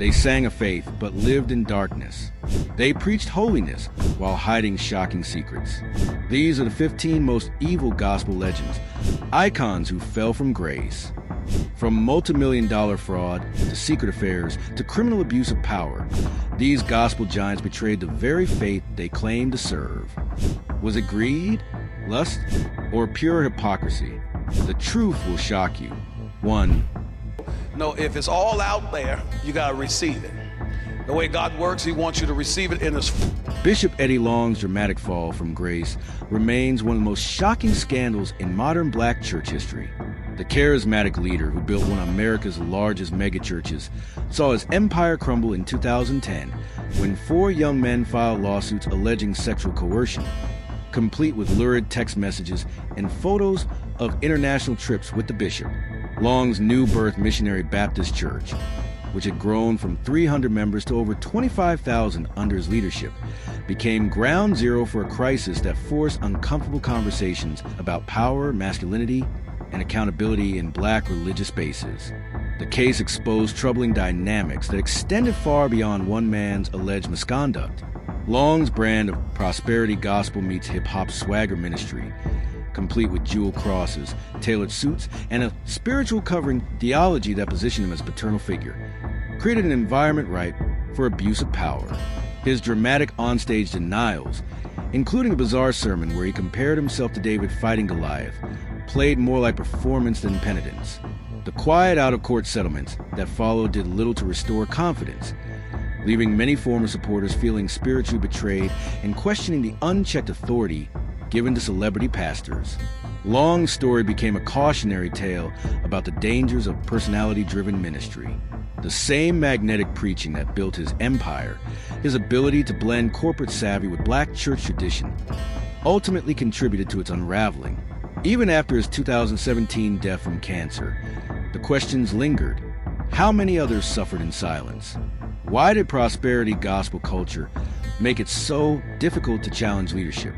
They sang of faith, but lived in darkness. They preached holiness while hiding shocking secrets. These are the 15 most evil gospel legends, icons who fell from grace. From multi-million-dollar fraud to secret affairs to criminal abuse of power, these gospel giants betrayed the very faith they claimed to serve. Was it greed, lust, or pure hypocrisy? The truth will shock you. 1. No, if it's all out there, you gotta receive it. The way God works, he wants you to receive it in his... Bishop Eddie Long's dramatic fall from grace remains one of the most shocking scandals in modern black church history. The charismatic leader who built one of America's largest megachurches saw his empire crumble in 2010 when 4 young men filed lawsuits alleging sexual coercion, complete with lurid text messages and photos of international trips with the bishop. Long's new birth missionary Baptist church, which had grown from 300 members to over 25,000 under his leadership, became ground zero for a crisis that forced uncomfortable conversations about power, masculinity, and accountability in black religious spaces. The case exposed troubling dynamics that extended far beyond one man's alleged misconduct. Long's brand of prosperity gospel meets hip-hop swagger ministry, complete with jewel crosses, tailored suits, and a spiritual covering theology that positioned him as a paternal figure, created an environment ripe for abuse of power. His dramatic onstage denials, including a bizarre sermon where he compared himself to David fighting Goliath, played more like performance than penitence. The quiet out-of-court settlements that followed did little to restore confidence, leaving many former supporters feeling spiritually betrayed and questioning the unchecked authority given to celebrity pastors. Long's story became a cautionary tale about the dangers of personality-driven ministry. The same magnetic preaching that built his empire, his ability to blend corporate savvy with black church tradition, ultimately contributed to its unraveling. Even after his 2017 death from cancer, the questions lingered. How many others suffered in silence? Why did prosperity gospel culture make it so difficult to challenge leadership?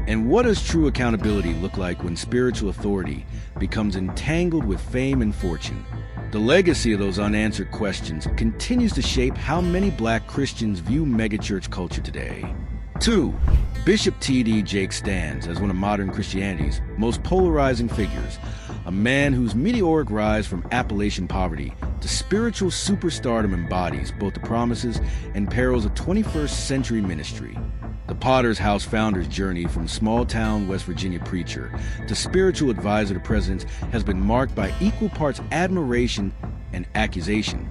And what does true accountability look like when spiritual authority becomes entangled with fame and fortune? The legacy of those unanswered questions continues to shape how many black Christians view megachurch culture today. 2. Bishop T.D. Jakes stands as one of modern Christianity's most polarizing figures, a man whose meteoric rise from Appalachian poverty to spiritual superstardom embodies both the promises and perils of 21st century ministry. The Potter's House founder's journey from small-town West Virginia preacher to spiritual advisor to presidents has been marked by equal parts admiration and accusation,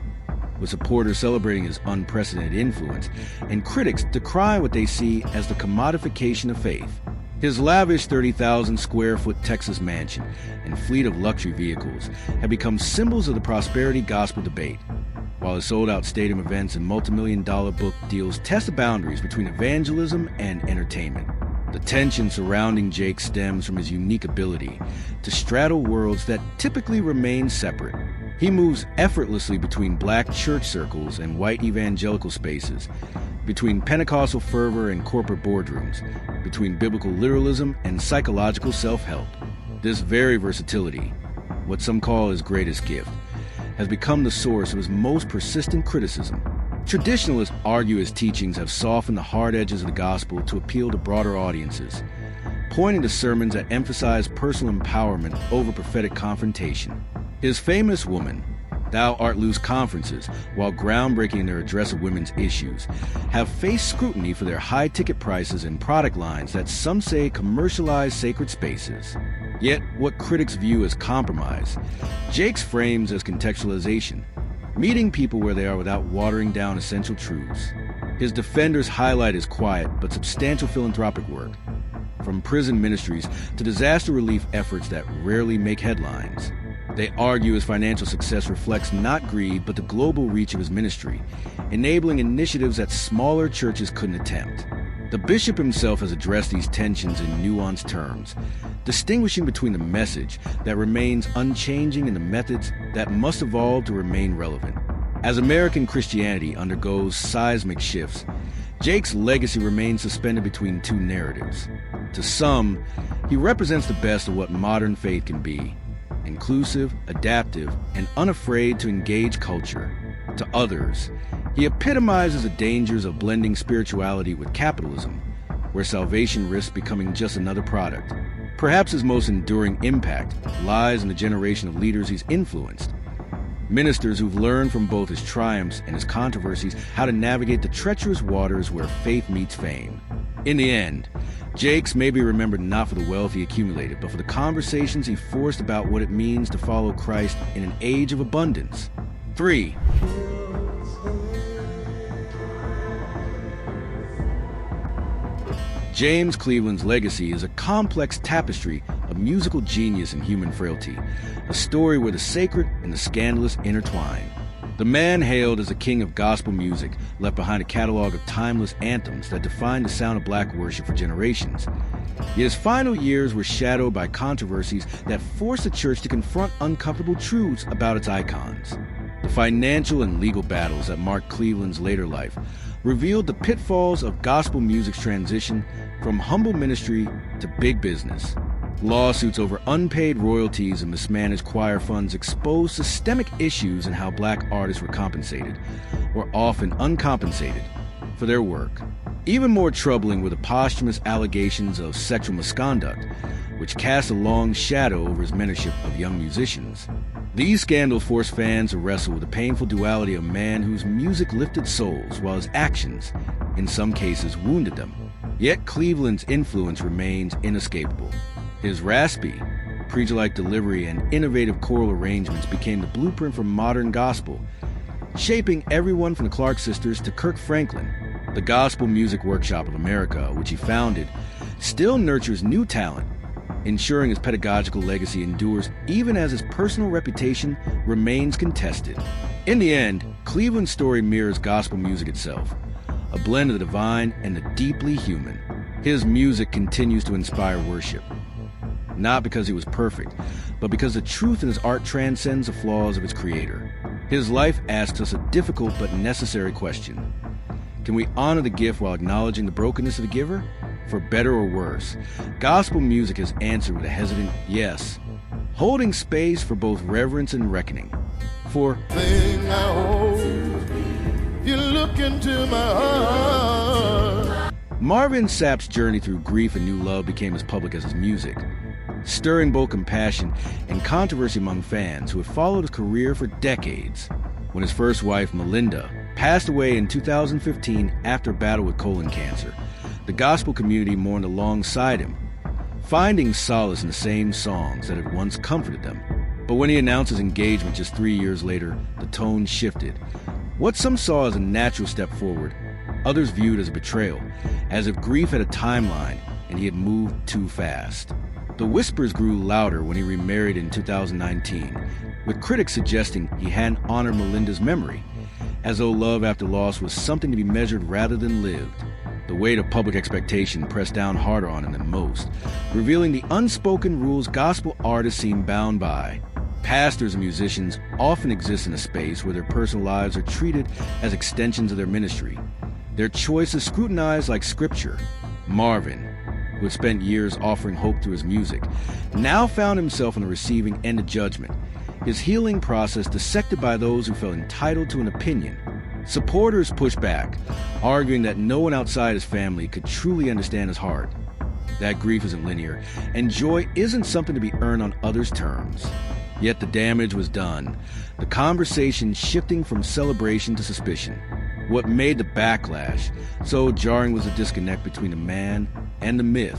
with supporters celebrating his unprecedented influence and critics decry what they see as the commodification of faith. His lavish 30,000-square-foot Texas mansion and fleet of luxury vehicles have become symbols of the prosperity gospel debate, while his sold-out stadium events and multi-million-dollar book deals test the boundaries between evangelism and entertainment. The tension surrounding Jake stems from his unique ability to straddle worlds that typically remain separate. He moves effortlessly between black church circles and white evangelical spaces, between Pentecostal fervor and corporate boardrooms, between biblical literalism and psychological self-help. This very versatility, what some call his greatest gift, has become the source of his most persistent criticism. Traditionalists argue his teachings have softened the hard edges of the gospel to appeal to broader audiences, pointing to sermons that emphasize personal empowerment over prophetic confrontation. His famous Woman, Thou Art Loose conferences, while groundbreaking in their address of women's issues, have faced scrutiny for their high-ticket prices and product lines that some say commercialize sacred spaces. Yet, what critics view as compromise, Jakes frames as contextualization, meeting people where they are without watering down essential truths. His defenders highlight his quiet but substantial philanthropic work, from prison ministries to disaster relief efforts that rarely make headlines. They argue his financial success reflects not greed but the global reach of his ministry, enabling initiatives that smaller churches couldn't attempt. The bishop himself has addressed these tensions in nuanced terms, distinguishing between the message that remains unchanging and the methods that must evolve to remain relevant. As American Christianity undergoes seismic shifts, Jake's legacy remains suspended between two narratives. To some, he represents the best of what modern faith can be: inclusive, adaptive, and unafraid to engage culture. To others, he epitomizes the dangers of blending spirituality with capitalism, where salvation risks becoming just another product. Perhaps his most enduring impact lies in the generation of leaders he's influenced. Ministers who've learned from both his triumphs and his controversies how to navigate the treacherous waters where faith meets fame. In the end, Jakes may be remembered not for the wealth he accumulated, but for the conversations he forced about what it means to follow Christ in an age of abundance. 3. James Cleveland's legacy is a complex tapestry of musical genius and human frailty, a story where the sacred and the scandalous intertwine. The man hailed as a king of gospel music, left behind a catalog of timeless anthems that defined the sound of black worship for generations. Yet his final years were shadowed by controversies that forced the church to confront uncomfortable truths about its icons. The financial and legal battles that marked Cleveland's later life revealed the pitfalls of gospel music's transition from humble ministry to big business. Lawsuits over unpaid royalties and mismanaged choir funds exposed systemic issues in how black artists were compensated, or often uncompensated, for their work. Even more troubling were the posthumous allegations of sexual misconduct, which cast a long shadow over his mentorship of young musicians. These scandals forced fans to wrestle with the painful duality of a man whose music lifted souls while his actions, in some cases, wounded them. Yet Cleveland's influence remains inescapable. His raspy, preacher-like delivery and innovative choral arrangements became the blueprint for modern gospel, shaping everyone from the Clark sisters to Kirk Franklin. The Gospel Music Workshop of America, which he founded, still nurtures new talent, ensuring his pedagogical legacy endures even as his personal reputation remains contested. In the end, Cleveland's story mirrors gospel music itself, a blend of the divine and the deeply human. His music continues to inspire worship, not because he was perfect, but because the truth in his art transcends the flaws of its creator. His life asks us a difficult but necessary question. Can we honor the gift while acknowledging the brokenness of the giver? For better or worse, gospel music has answered with a hesitant yes, holding space for both reverence and reckoning. For thing I hold, you look into my heart. Marvin Sapp's journey through grief and new love became as public as his music, stirring both compassion and controversy among fans who have followed his career for decades. When his first wife, Melinda, passed away in 2015 after a battle with colon cancer, the gospel community mourned alongside him, finding solace in the same songs that had once comforted them. But when he announced his engagement just 3 years later, the tone shifted. What some saw as a natural step forward, others viewed as a betrayal, as if grief had a timeline and he had moved too fast. The whispers grew louder when he remarried in 2019, with critics suggesting he hadn't honored Melinda's memory, as though love after loss was something to be measured rather than lived. The weight of public expectation pressed down harder on him than most, revealing the unspoken rules gospel artists seem bound by. Pastors and musicians often exist in a space where their personal lives are treated as extensions of their ministry, their choices scrutinized like scripture. Marvin, who had spent years offering hope through his music, now found himself on the receiving end of judgment, his healing process dissected by those who felt entitled to an opinion. Supporters pushed back, arguing that no one outside his family could truly understand his heart. That grief isn't linear, and joy isn't something to be earned on others' terms. Yet the damage was done, the conversation shifting from celebration to suspicion. What made the backlash so jarring was the disconnect between the man and the myth.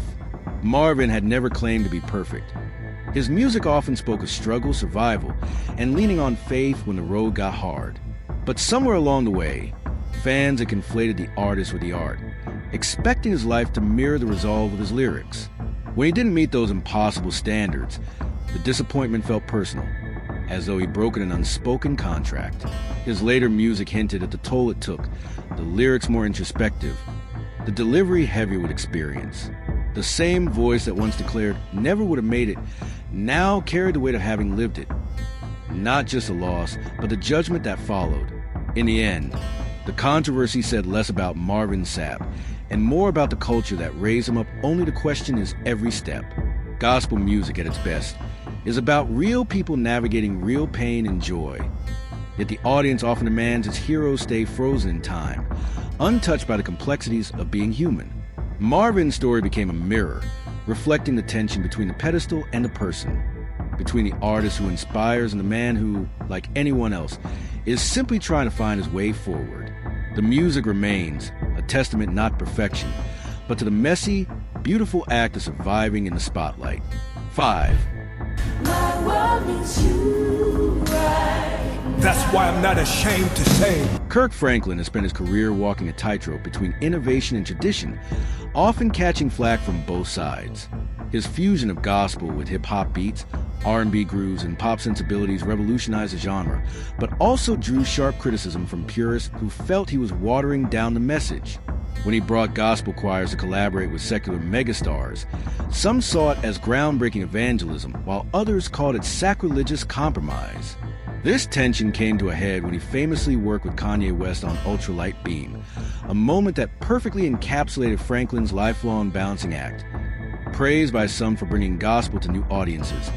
Marvin had never claimed to be perfect. His music often spoke of struggle, survival, and leaning on faith when the road got hard. But somewhere along the way, fans had conflated the artist with the art, expecting his life to mirror the resolve of his lyrics. When he didn't meet those impossible standards, the disappointment felt personal, as though he'd broken an unspoken contract. His later music hinted at the toll it took, the lyrics more introspective, the delivery heavier with experience. The same voice that once declared never would have made it now carried the weight of having lived it. Not just the loss, but the judgment that followed. In the end, the controversy said less about Marvin Sapp and more about the culture that raised him up only to question his every step. Gospel music at its best is about real people navigating real pain and joy. Yet the audience often demands its heroes stay frozen in time, untouched by the complexities of being human. Marvin's story became a mirror, reflecting the tension between the pedestal and the person, between the artist who inspires and the man who, like anyone else, is simply trying to find his way forward. The music remains a testament not to perfection, but to the messy, beautiful act of surviving in the spotlight. 5. My world needs you right. That's why I'm not ashamed to say. Kirk Franklin has spent his career walking a tightrope between innovation and tradition, often catching flack from both sides. His fusion of gospel with hip-hop beats, R&B grooves, and pop sensibilities revolutionized the genre, but also drew sharp criticism from purists who felt he was watering down the message. When he brought gospel choirs to collaborate with secular megastars, some saw it as groundbreaking evangelism, while others called it sacrilegious compromise. This tension came to a head when he famously worked with Kanye West on Ultralight Beam, a moment that perfectly encapsulated Franklin's lifelong balancing act. Praised by some for bringing gospel to new audiences,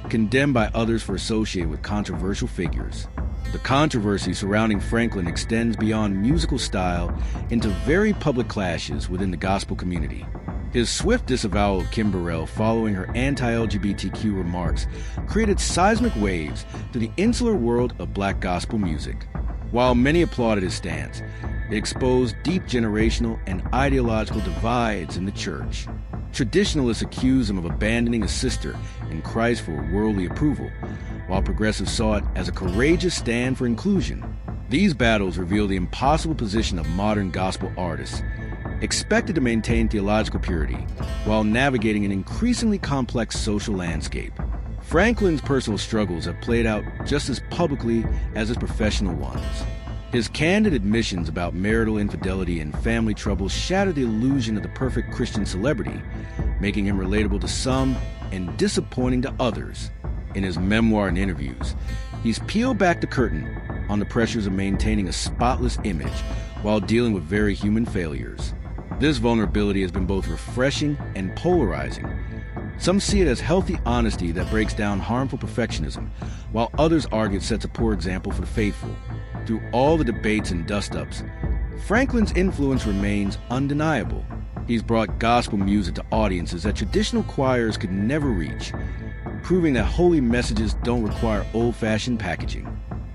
condemned by others for associating with controversial figures. The controversy surrounding Franklin extends beyond musical style into very public clashes within the gospel community. His swift disavowal of Kim Burrell following her anti-LGBTQ remarks created seismic waves to the insular world of black gospel music. While many applauded his stance, it exposed deep generational and ideological divides in the church. Traditionalists accused him of abandoning a sister in Christ for worldly approval, while progressives saw it as a courageous stand for inclusion. These battles reveal the impossible position of modern gospel artists, expected to maintain theological purity while navigating an increasingly complex social landscape. Franklin's personal struggles have played out just as publicly as his professional ones. His candid admissions about marital infidelity and family troubles shattered the illusion of the perfect Christian celebrity, making him relatable to some and disappointing to others. In his memoir and interviews, he's peeled back the curtain on the pressures of maintaining a spotless image while dealing with very human failures. This vulnerability has been both refreshing and polarizing. Some see it as healthy honesty that breaks down harmful perfectionism, while others argue it sets a poor example for the faithful. Through all the debates and dust-ups, Franklin's influence remains undeniable. He's brought gospel music to audiences that traditional choirs could never reach, proving that holy messages don't require old-fashioned packaging.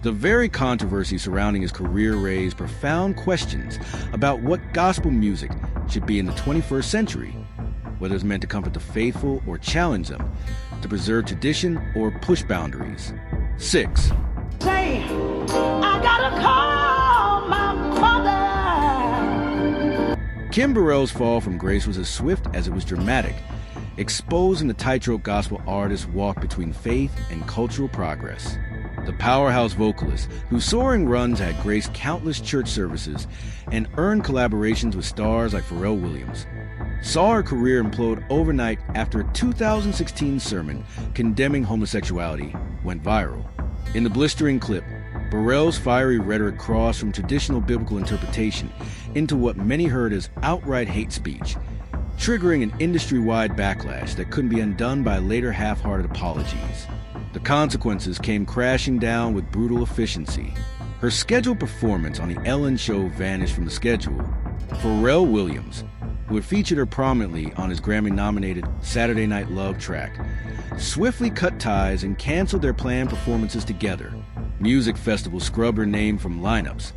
The very controversy surrounding his career raised profound questions about what gospel music should be in the 21st century, whether it's meant to comfort the faithful or challenge them, to preserve tradition or push boundaries. 6. Say, I gotta call my mother. Kim Burrell's fall from grace was as swift as it was dramatic, exposing the tightrope gospel artist's walk between faith and cultural progress. The powerhouse vocalist, whose soaring runs had graced countless church services and earned collaborations with stars like Pharrell Williams, saw her career implode overnight after a 2016 sermon condemning homosexuality went viral. In the blistering clip, Burrell's fiery rhetoric crossed from traditional biblical interpretation into what many heard as outright hate speech, triggering an industry-wide backlash that couldn't be undone by later half-hearted apologies. The consequences came crashing down with brutal efficiency. Her scheduled performance on The Ellen Show vanished from the schedule. Pharrell Williams, who had featured her prominently on his Grammy-nominated Saturday Night Love track, swiftly cut ties and canceled their planned performances together. Music festivals scrubbed her name from lineups,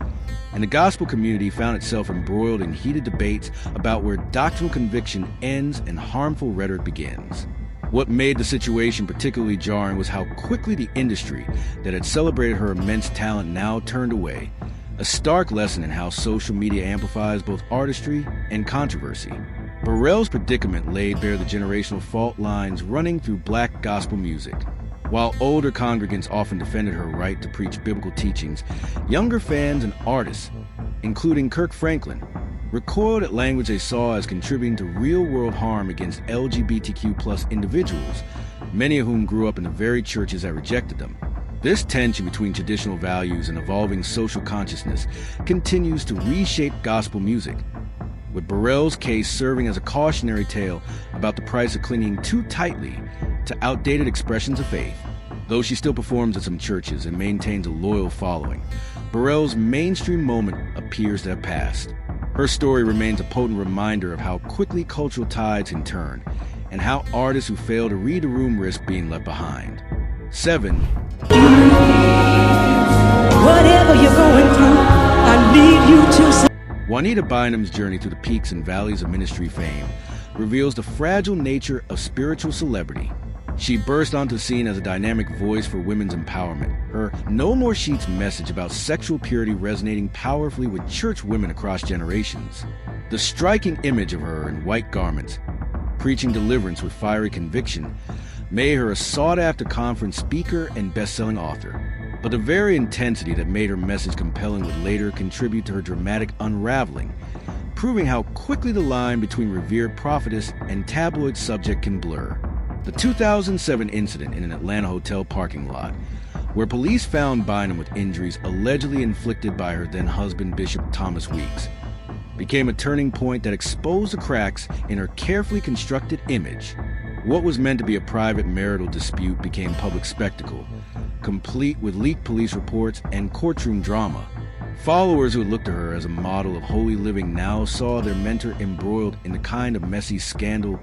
and the gospel community found itself embroiled in heated debates about where doctrinal conviction ends and harmful rhetoric begins. What made the situation particularly jarring was how quickly the industry that had celebrated her immense talent now turned away, a stark lesson in how social media amplifies both artistry and controversy. Burrell's predicament laid bare the generational fault lines running through black gospel music. While older congregants often defended her right to preach biblical teachings, younger fans and artists, including Kirk Franklin, recoiled at language they saw as contributing to real-world harm against LGBTQ+ individuals, many of whom grew up in the very churches that rejected them. This tension between traditional values and evolving social consciousness continues to reshape gospel music, with Burrell's case serving as a cautionary tale about the price of clinging too tightly to outdated expressions of faith. Though she still performs at some churches and maintains a loyal following, Burrell's mainstream moment appears to have passed. Her story remains a potent reminder of how quickly cultural tides can turn, and how artists who fail to read the room risk being left behind. 7. Whatever you're going through, I need you to say. Juanita Bynum's journey through the peaks and valleys of ministry fame reveals the fragile nature of spiritual celebrity. She burst onto the scene as a dynamic voice for women's empowerment, her No More Sheets message about sexual purity resonating powerfully with church women across generations. The striking image of her in white garments, preaching deliverance with fiery conviction, made her a sought-after conference speaker and best-selling author. But the very intensity that made her message compelling would later contribute to her dramatic unraveling, proving how quickly the line between revered prophetess and tabloid subject can blur. The 2007 incident in an Atlanta hotel parking lot, where police found Bynum with injuries allegedly inflicted by her then-husband Bishop Thomas Weeks, became a turning point that exposed the cracks in her carefully constructed image. What was meant to be a private marital dispute became public spectacle, complete with leaked police reports and courtroom drama. Followers who had looked to her as a model of holy living now saw their mentor embroiled in the kind of messy scandal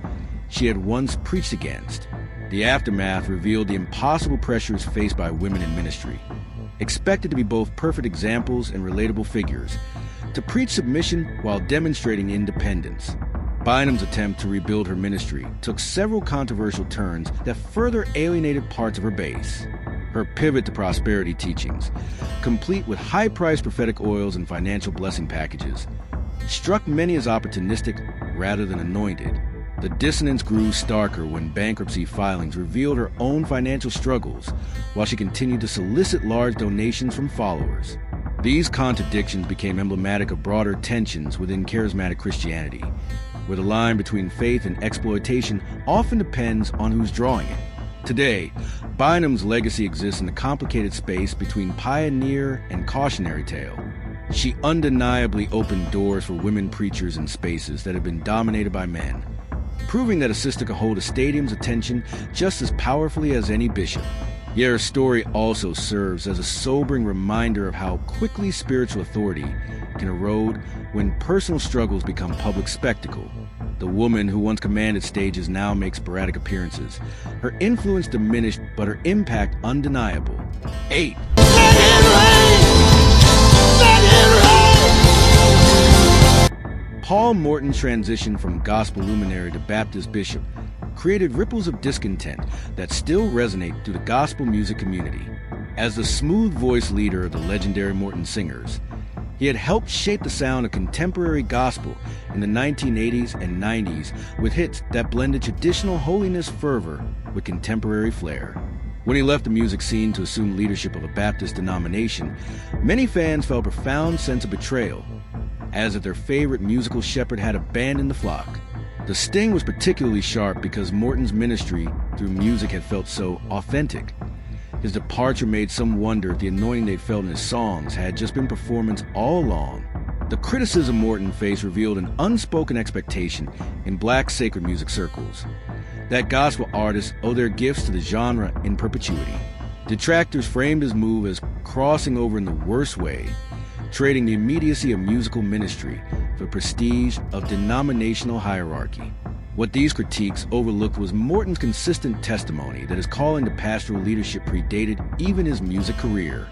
she had once preached against. The aftermath revealed the impossible pressures faced by women in ministry, expected to be both perfect examples and relatable figures, to preach submission while demonstrating independence. Bynum's attempt to rebuild her ministry took several controversial turns that further alienated parts of her base. Her pivot to prosperity teachings, complete with high-priced prophetic oils and financial blessing packages, struck many as opportunistic rather than anointed. The dissonance grew starker when bankruptcy filings revealed her own financial struggles, while she continued to solicit large donations from followers. These contradictions became emblematic of broader tensions within charismatic Christianity, where the line between faith and exploitation often depends on who's drawing it. Today, Bynum's legacy exists in the complicated space between pioneer and cautionary tale. She undeniably opened doors for women preachers in spaces that had been dominated by men, proving that a sister could hold a stadium's attention just as powerfully as any bishop. Yet her story also serves as a sobering reminder of how quickly spiritual authority can erode when personal struggles become public spectacle. The woman who once commanded stages now makes sporadic appearances. Her influence diminished, but her impact undeniable. 8. Paul Morton's transition from gospel luminary to Baptist bishop created ripples of discontent that still resonate through the gospel music community. As the smooth-voiced leader of the legendary Morton Singers, he had helped shape the sound of contemporary gospel in the 1980s and 90s with hits that blended traditional holiness fervor with contemporary flair. When he left the music scene to assume leadership of a Baptist denomination, many fans felt a profound sense of betrayal, as if their favorite musical shepherd had abandoned the flock. The sting was particularly sharp because Morton's ministry through music had felt so authentic. His departure made some wonder if the anointing they'd felt in his songs had just been performance all along. The criticism Morton faced revealed an unspoken expectation in black sacred music circles that gospel artists owe their gifts to the genre in perpetuity. Detractors framed his move as crossing over in the worst way, trading the immediacy of musical ministry for prestige of denominational hierarchy. What these critiques overlooked was Morton's consistent testimony that his calling to pastoral leadership predated even his music career.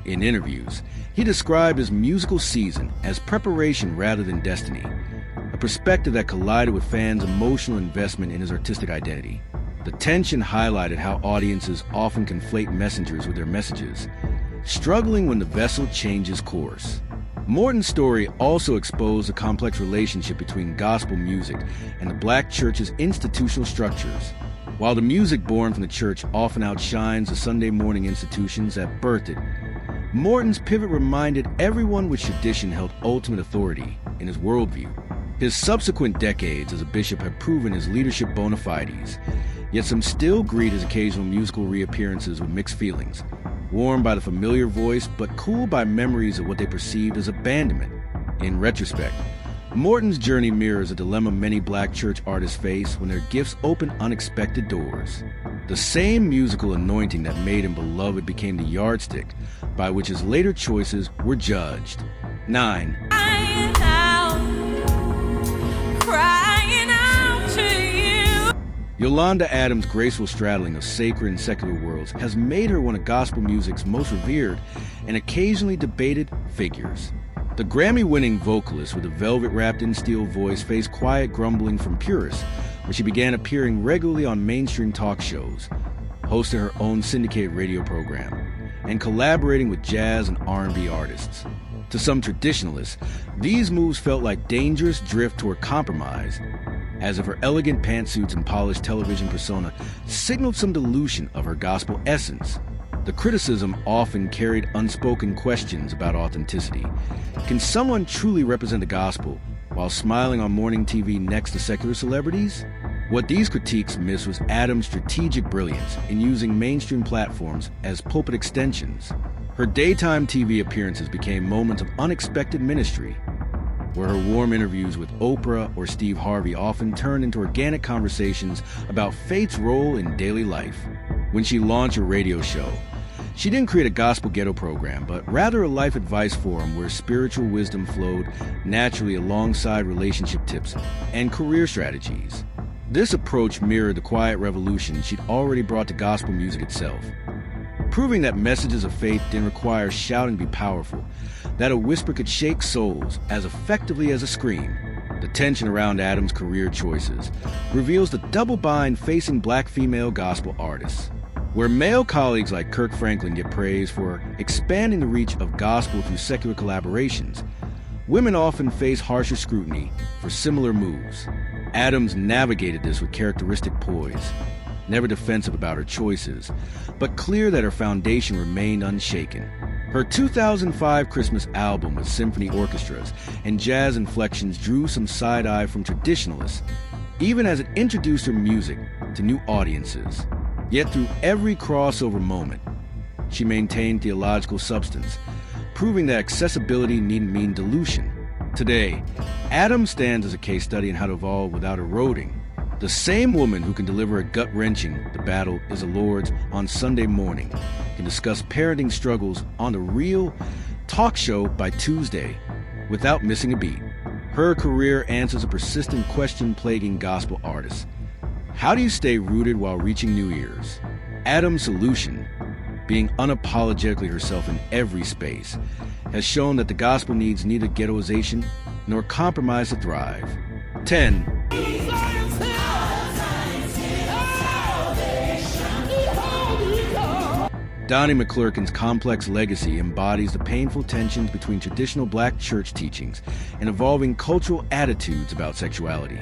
In interviews, he described his musical season as preparation rather than destiny, a perspective that collided with fans' emotional investment in his artistic identity. The tension highlighted how audiences often conflate messengers with their messages, struggling when the vessel changes course. Morton's story also exposed the complex relationship between gospel music and the black church's institutional structures. While the music born from the church often outshines the Sunday morning institutions that birthed it, Morton's pivot reminded everyone which tradition held ultimate authority in his worldview. His subsequent decades as a bishop have proven his leadership bona fides, yet some still greet his occasional musical reappearances with mixed feelings, warmed by the familiar voice but cooled by memories of what they perceived as abandonment. In retrospect, Morton's journey mirrors a dilemma many black church artists face when their gifts open unexpected doors. The same musical anointing that made him beloved became the yardstick by which his later choices were judged. 9. Crying out to you. Yolanda Adams' graceful straddling of sacred and secular worlds has made her one of gospel music's most revered and occasionally debated figures. The Grammy-winning vocalist with a velvet-wrapped-in steel voice faced quiet grumbling from purists when she began appearing regularly on mainstream talk shows, hosting her own syndicated radio program, and collaborating with jazz and R&B artists. To some traditionalists, these moves felt like dangerous drift toward compromise, as if her elegant pantsuits and polished television persona signaled some dilution of her gospel essence. The criticism often carried unspoken questions about authenticity. Can someone truly represent the gospel while smiling on morning TV next to secular celebrities? What these critiques missed was Adams' strategic brilliance in using mainstream platforms as pulpit extensions. Her daytime TV appearances became moments of unexpected ministry, where her warm interviews with Oprah or Steve Harvey often turned into organic conversations about faith's role in daily life. When she launched her radio show, she didn't create a gospel ghetto program, but rather a life advice forum where spiritual wisdom flowed naturally alongside relationship tips and career strategies. This approach mirrored the quiet revolution she'd already brought to gospel music itself, proving that messages of faith didn't require shouting to be powerful, that a whisper could shake souls as effectively as a scream. The tension around Adams' career choices reveals the double bind facing black female gospel artists. Where male colleagues like Kirk Franklin get praise for expanding the reach of gospel through secular collaborations, women often face harsher scrutiny for similar moves. Adams navigated this with characteristic poise, never defensive about her choices, but clear that her foundation remained unshaken. Her 2005 Christmas album with symphony orchestras and jazz inflections drew some side-eye from traditionalists, even as it introduced her music to new audiences. Yet through every crossover moment, she maintained theological substance, proving that accessibility needn't mean dilution. Today, Adams stands as a case study in how to evolve without eroding. The same woman who can deliver a gut-wrenching "The Battle is the Lord's" on Sunday morning can discuss parenting struggles on The Real talk show by Tuesday without missing a beat. Her career answers a persistent question plaguing gospel artists. How do you stay rooted while reaching new ears? Adams' solution, being unapologetically herself in every space, has shown that the gospel needs neither ghettoization nor compromise to thrive. 10. Donnie McClurkin's complex legacy embodies the painful tensions between traditional black church teachings and evolving cultural attitudes about sexuality.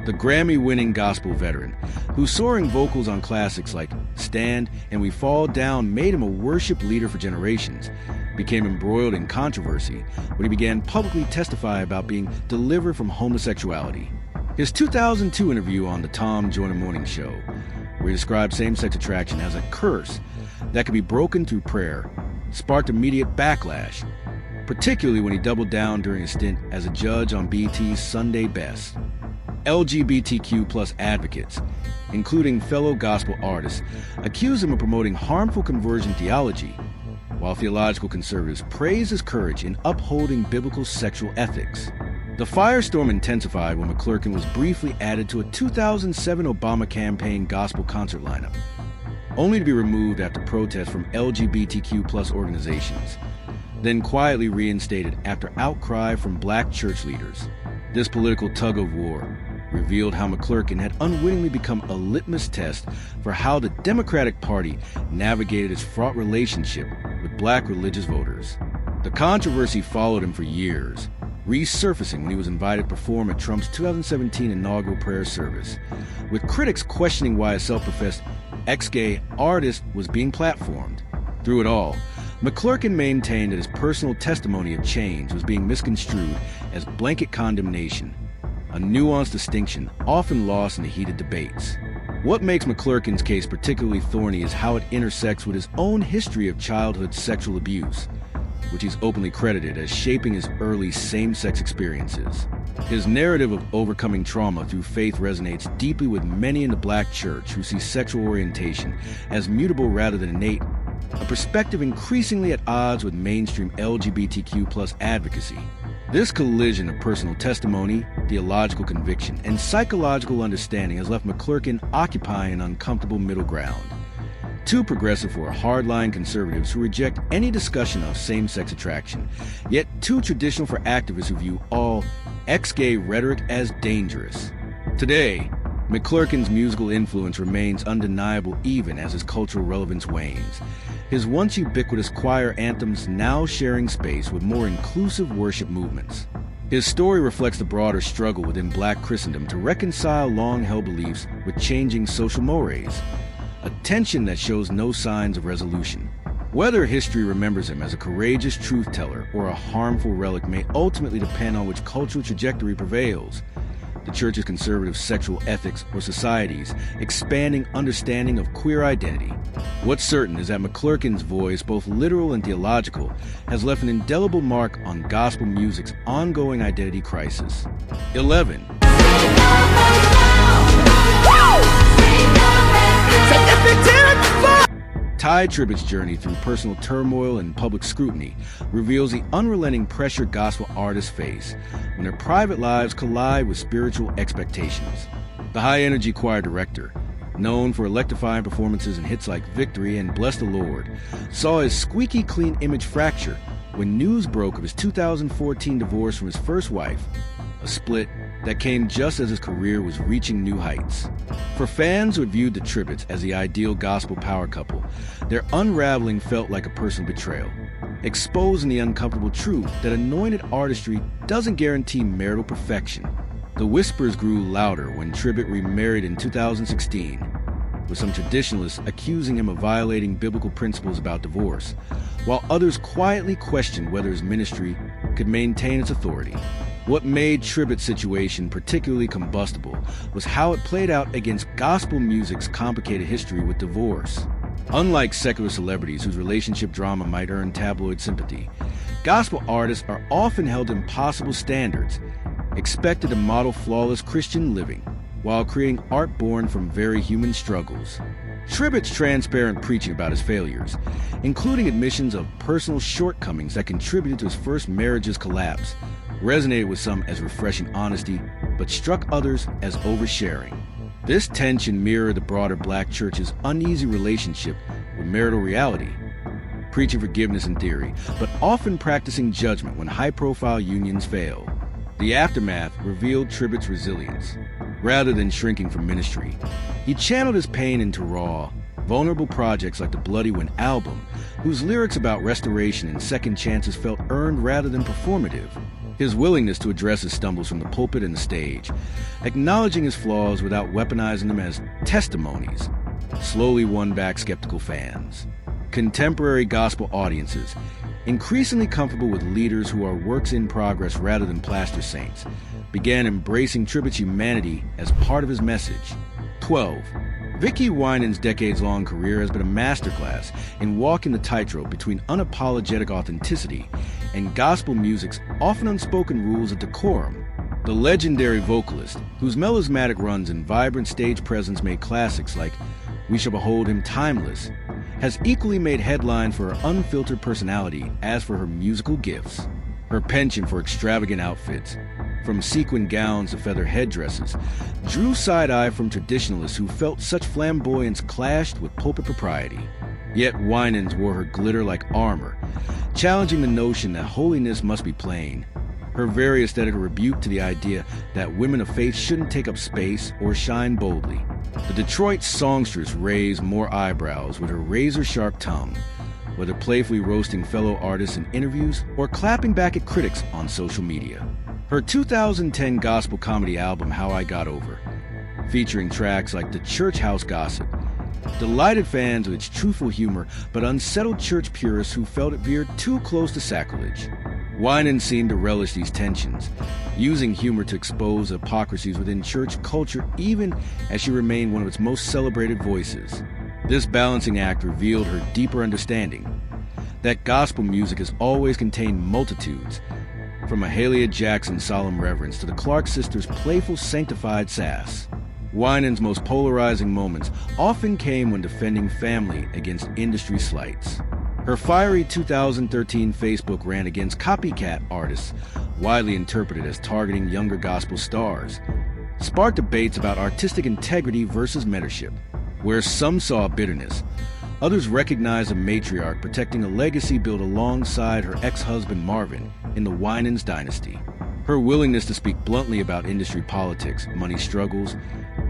The Grammy-winning gospel veteran, whose soaring vocals on classics like Stand and We Fall Down made him a worship leader for generations, became embroiled in controversy when he began publicly testify about being delivered from homosexuality. His 2002 interview on the Tom Joyner Morning Show, where he described same-sex attraction as a curse that could be broken through prayer, sparked immediate backlash, particularly when he doubled down during a stint as a judge on BET's Sunday Best. LGBTQ+ advocates, including fellow gospel artists, accuse him of promoting harmful conversion theology, while theological conservatives praise his courage in upholding biblical sexual ethics. The firestorm intensified when McClurkin was briefly added to a 2007 Obama campaign gospel concert lineup, only to be removed after protests from LGBTQ+ organizations, then quietly reinstated after outcry from black church leaders. This political tug-of-war revealed how McClurkin had unwittingly become a litmus test for how the Democratic Party navigated its fraught relationship with black religious voters. The controversy followed him for years, resurfacing when he was invited to perform at Trump's 2017 inaugural prayer service, with critics questioning why a self-professed ex-gay artist was being platformed. Through it all, McClurkin maintained that his personal testimony of change was being misconstrued as blanket condemnation, a nuanced distinction often lost in the heated debates. What makes McClurkin's case particularly thorny is how it intersects with his own history of childhood sexual abuse, which he's openly credited as shaping his early same-sex experiences. His narrative of overcoming trauma through faith resonates deeply with many in the Black church who see sexual orientation as mutable rather than innate, a perspective increasingly at odds with mainstream LGBTQ+ advocacy. This collision of personal testimony, theological conviction, and psychological understanding has left McClurkin occupying an uncomfortable middle ground. Too progressive for hardline conservatives who reject any discussion of same-sex attraction, yet too traditional for activists who view all ex-gay rhetoric as dangerous. Today, McClurkin's musical influence remains undeniable even as his cultural relevance wanes. His once ubiquitous choir anthems now sharing space with more inclusive worship movements. His story reflects the broader struggle within Black Christendom to reconcile long-held beliefs with changing social mores, a tension that shows no signs of resolution. Whether history remembers him as a courageous truth-teller or a harmful relic may ultimately depend on which cultural trajectory prevails: the church's conservative sexual ethics or society's expanding understanding of queer identity. What's certain is that McClurkin's voice, both literal and theological, has left an indelible mark on gospel music's ongoing identity crisis. 11. Tye Tribbett's journey through personal turmoil and public scrutiny reveals the unrelenting pressure gospel artists face when their private lives collide with spiritual expectations. The high-energy choir director, known for electrifying performances in hits like Victory and Bless the Lord, saw his squeaky clean image fracture when news broke of his 2014 divorce from his first wife, a split that came just as his career was reaching new heights. For fans who had viewed the Tribbetts as the ideal gospel power couple, their unraveling felt like a personal betrayal, exposing the uncomfortable truth that anointed artistry doesn't guarantee marital perfection. The whispers grew louder when Tribbett remarried in 2016, with some traditionalists accusing him of violating biblical principles about divorce, while others quietly questioned whether his ministry could maintain its authority. What made Tribbett's situation particularly combustible was how it played out against gospel music's complicated history with divorce. Unlike secular celebrities whose relationship drama might earn tabloid sympathy, gospel artists are often held to impossible standards, expected to model flawless Christian living, while creating art born from very human struggles. Tribbett's transparent preaching about his failures, including admissions of personal shortcomings that contributed to his first marriage's collapse, resonated with some as refreshing honesty, but struck others as oversharing. This tension mirrored the broader Black church's uneasy relationship with marital reality, preaching forgiveness in theory, but often practicing judgment when high-profile unions fail. The aftermath revealed Tribbett's resilience. Rather than shrinking from ministry, he channeled his pain into raw, vulnerable projects like the Bloody Wind album, whose lyrics about restoration and second chances felt earned rather than performative. His willingness to address his stumbles from the pulpit and the stage, acknowledging his flaws without weaponizing them as testimonies, slowly won back skeptical fans. Contemporary gospel audiences, increasingly comfortable with leaders who are works in progress rather than plaster saints, began embracing Tribbett's humanity as part of his message. 12. Vicki Winans' decades-long career has been a masterclass in walking the tightrope between unapologetic authenticity and gospel music's often unspoken rules of decorum. The legendary vocalist, whose melismatic runs and vibrant stage presence made classics like We Shall Behold Him timeless, has equally made headlines for her unfiltered personality as for her musical gifts. Her penchant for extravagant outfits, from sequin gowns to feather headdresses, drew side-eye from traditionalists who felt such flamboyance clashed with pulpit propriety. Yet Winans wore her glitter like armor, challenging the notion that holiness must be plain. Her very aesthetic rebuke to the idea that women of faith shouldn't take up space or shine boldly. The Detroit songstress raised more eyebrows with her razor-sharp tongue, whether playfully roasting fellow artists in interviews or clapping back at critics on social media. Her 2010 gospel comedy album, How I Got Over, featuring tracks like The Church House Gossip, delighted fans with its truthful humor but unsettled church purists who felt it veered too close to sacrilege. Winans seemed to relish these tensions, using humor to expose hypocrisies within church culture even as she remained one of its most celebrated voices. This balancing act revealed her deeper understanding that gospel music has always contained multitudes, from Mahalia Jackson's solemn reverence to the Clark sisters' playful sanctified sass. Winans' most polarizing moments often came when defending family against industry slights. Her fiery 2013 Facebook rant against copycat artists, widely interpreted as targeting younger gospel stars, sparked debates about artistic integrity versus mentorship, where some saw bitterness. Others recognized a matriarch protecting a legacy built alongside her ex-husband Marvin in the Winans dynasty. Her willingness to speak bluntly about industry politics, money struggles,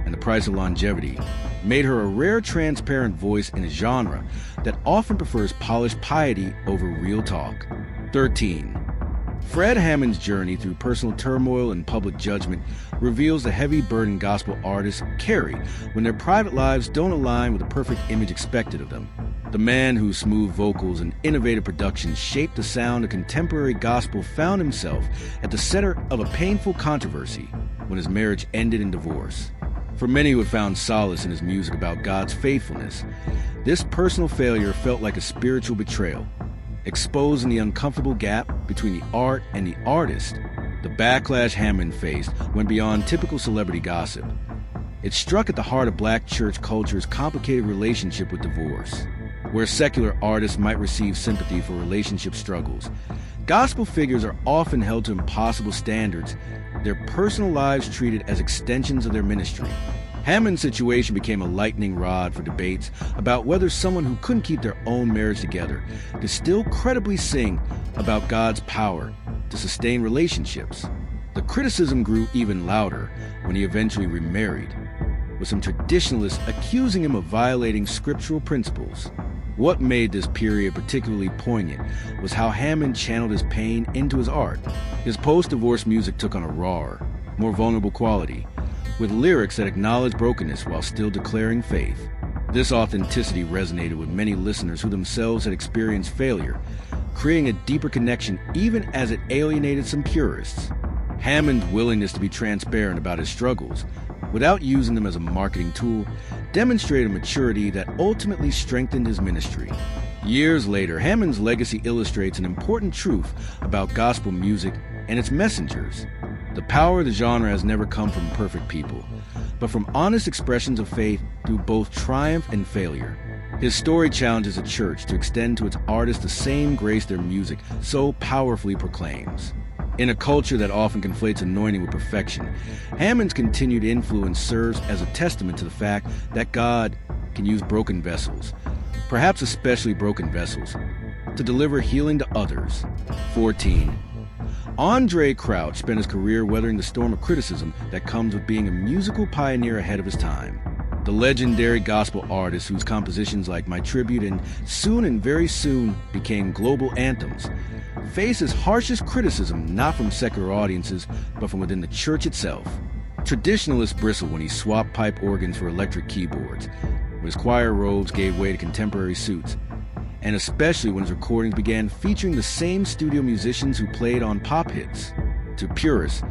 and the price of longevity made her a rare transparent voice in a genre that often prefers polished piety over real talk. 13. Fred Hammond's journey through personal turmoil and public judgment reveals the heavy burden gospel artists carry when their private lives don't align with the perfect image expected of them. The man whose smooth vocals and innovative production shaped the sound of contemporary gospel found himself at the center of a painful controversy when his marriage ended in divorce. For many who had found solace in his music about God's faithfulness, this personal failure felt like a spiritual betrayal. Exposing the uncomfortable gap between the art and the artist, the backlash Hammond faced went beyond typical celebrity gossip. It struck at the heart of black church culture's complicated relationship with divorce. Where secular artists might receive sympathy for relationship struggles, gospel figures are often held to impossible standards, their personal lives treated as extensions of their ministry. Hammond's situation became a lightning rod for debates about whether someone who couldn't keep their own marriage together could still credibly sing about God's power to sustain relationships. The criticism grew even louder when he eventually remarried, with some traditionalists accusing him of violating scriptural principles. What made this period particularly poignant was how Hammond channeled his pain into his art. His post-divorce music took on a rawer, more vulnerable quality, with lyrics that acknowledged brokenness while still declaring faith. This authenticity resonated with many listeners who themselves had experienced failure, creating a deeper connection even as it alienated some purists. Hammond's willingness to be transparent about his struggles, without using them as a marketing tool, demonstrated a maturity that ultimately strengthened his ministry. Years later, Hammond's legacy illustrates an important truth about gospel music and its messengers. The power of the genre has never come from perfect people, but from honest expressions of faith through both triumph and failure. His story challenges a church to extend to its artists the same grace their music so powerfully proclaims. In a culture that often conflates anointing with perfection, Hammond's continued influence serves as a testament to the fact that God can use broken vessels, perhaps especially broken vessels, to deliver healing to others. 14. Andraé Crouch spent his career weathering the storm of criticism that comes with being a musical pioneer ahead of his time. The legendary gospel artist whose compositions like My Tribute and Soon and Very Soon became global anthems faces harshest criticism not from secular audiences but from within the church itself. Traditionalists bristle when he swapped pipe organs for electric keyboards, when his choir robes gave way to contemporary suits, and especially when his recordings began featuring the same studio musicians who played on pop hits. To purists,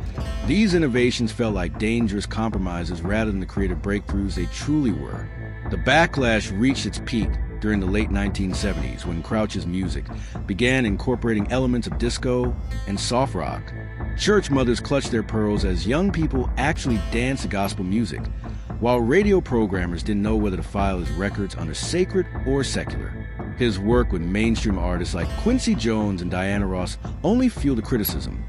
these innovations felt like dangerous compromises rather than the creative breakthroughs they truly were. The backlash reached its peak during the late 1970s when Crouch's music began incorporating elements of disco and soft rock. Church mothers clutched their pearls as young people actually danced to gospel music, while radio programmers didn't know whether to file his records under sacred or secular. His work with mainstream artists like Quincy Jones and Diana Ross only fueled the criticism,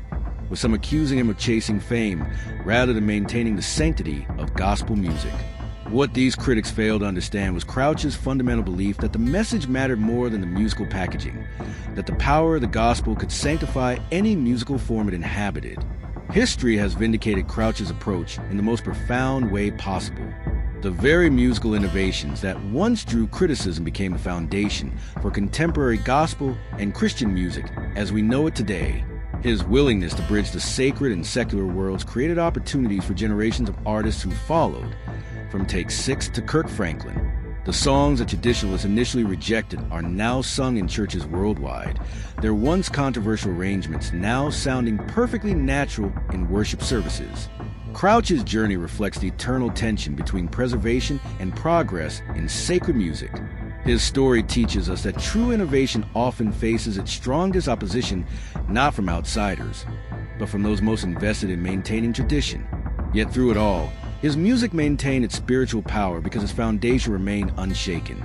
with some accusing him of chasing fame rather than maintaining the sanctity of gospel music. What these critics failed to understand was Crouch's fundamental belief that the message mattered more than the musical packaging, that the power of the gospel could sanctify any musical form it inhabited. History has vindicated Crouch's approach in the most profound way possible. The very musical innovations that once drew criticism became the foundation for contemporary gospel and Christian music as we know it today. His willingness to bridge the sacred and secular worlds created opportunities for generations of artists who followed, from Take 6 to Kirk Franklin. The songs that traditionalists initially rejected are now sung in churches worldwide, their once controversial arrangements now sounding perfectly natural in worship services. Crouch's journey reflects the eternal tension between preservation and progress in sacred music. His story teaches us that true innovation often faces its strongest opposition not from outsiders, but from those most invested in maintaining tradition. Yet through it all, his music maintained its spiritual power because its foundation remained unshaken.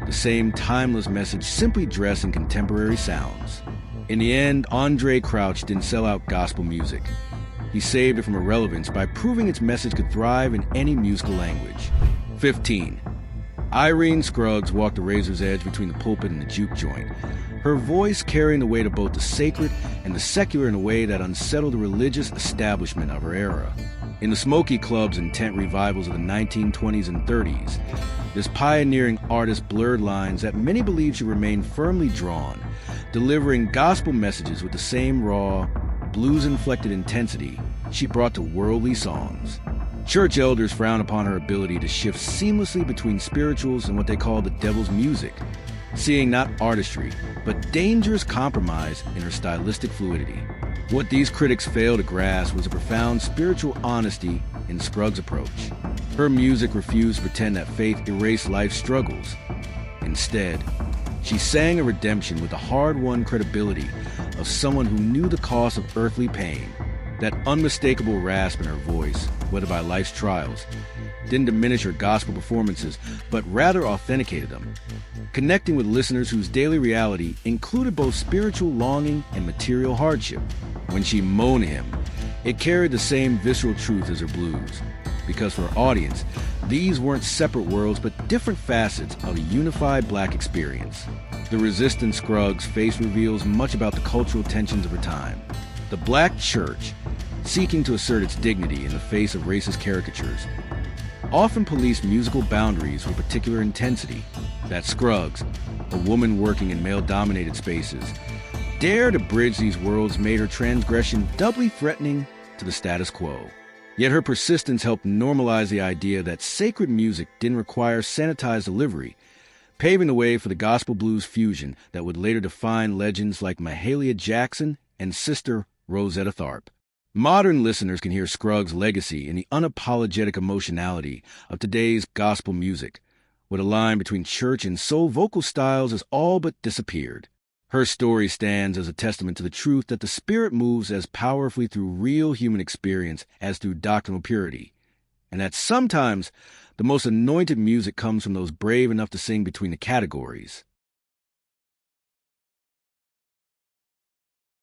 The same timeless message simply dressed in contemporary sounds. In the end, Andraé Crouch didn't sell out gospel music. He saved it from irrelevance by proving its message could thrive in any musical language. 15. Irene Scruggs walked the razor's edge between the pulpit and the juke joint, her voice carrying the weight of both the sacred and the secular in a way that unsettled the religious establishment of her era. In the smoky clubs and tent revivals of the 1920s and 30s, this pioneering artist blurred lines that many believe should remain firmly drawn, delivering gospel messages with the same raw, blues-inflected intensity she brought to worldly songs. Church elders frown upon her ability to shift seamlessly between spirituals and what they call the devil's music, seeing not artistry, but dangerous compromise in her stylistic fluidity. What these critics fail to grasp was a profound spiritual honesty in Scruggs' approach. Her music refused to pretend that faith erased life's struggles. Instead, she sang a redemption with the hard-won credibility of someone who knew the cost of earthly pain. That unmistakable rasp in her voice, whether by life's trials, didn't diminish her gospel performances, but rather authenticated them, connecting with listeners whose daily reality included both spiritual longing and material hardship. When she moaned him, it carried the same visceral truth as her blues, because for her audience, these weren't separate worlds but different facets of a unified black experience. The resistant Scruggs' face reveals much about the cultural tensions of her time. The black church, seeking to assert its dignity in the face of racist caricatures, often policed musical boundaries with particular intensity. That Scruggs, a woman working in male-dominated spaces, dared to bridge these worlds made her transgression doubly threatening to the status quo. Yet her persistence helped normalize the idea that sacred music didn't require sanitized delivery, paving the way for the gospel blues fusion that would later define legends like Mahalia Jackson and Sister Rosetta Tharpe. Modern listeners can hear Scruggs' legacy in the unapologetic emotionality of today's gospel music, where the line between church and soul vocal styles has all but disappeared. Her story stands as a testament to the truth that the Spirit moves as powerfully through real human experience as through doctrinal purity, and that sometimes the most anointed music comes from those brave enough to sing between the categories.